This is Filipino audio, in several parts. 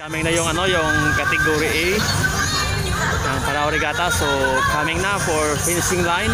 Coming na yung category A ng Parao Regatta. So coming na for finishing line.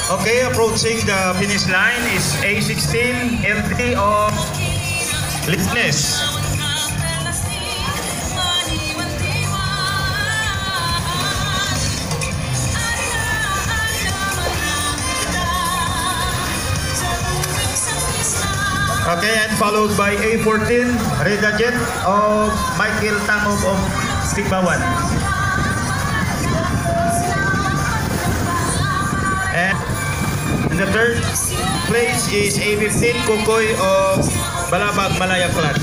Okay, approaching the finish line is A16 LT of Litness. Okay, and followed by A14 Reda Jet of Michael Tangog of Tigbawan. And in the third place is A15 Kukoy of Balabag Malaya Clan.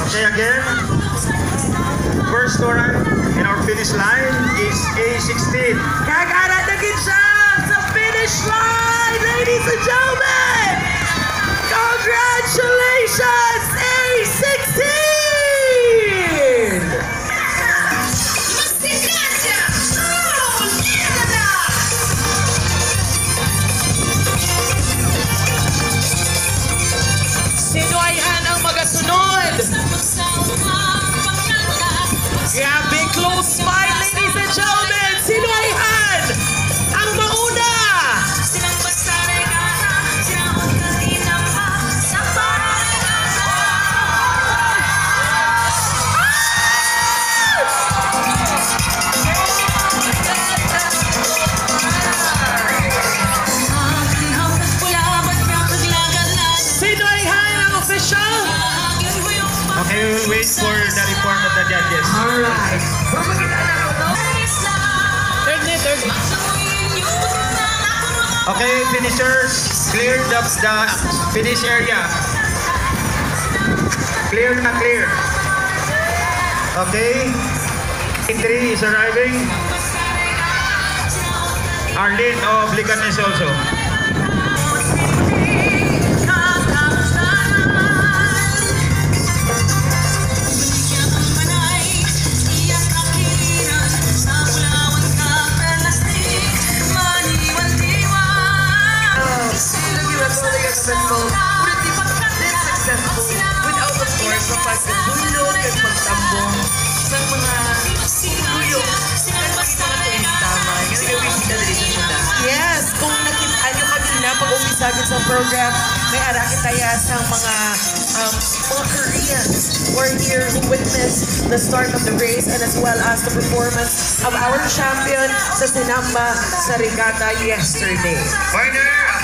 Okay, again, first to arrive in our finish line is A16. Kakaratagin siya sa finish line, ladies and gentlemen! Congratulations, A16! Sino ay ang magasunod? Grabe, close fight, ladies and gentlemen! Sino ay ang mauna? Sino ay ang official? Okay, we will wait for the report of the judges. Alright. Okay, finishers, clear the finish area. Clear na clear. Okay, A3 is arriving. Arlene of Liganes also. Successful without of course the fact that bulog at pagtambong sa mga bulog at mga turista mga gawin sila dito siya. Yes, kung nakita nyo kanina pag-umisagin sa program, may arakit tayo sa mga Koreans who are here who witnessed the start of the race and as well as the performance of our champion sa Sinamba sa regatta yesterday. Partner,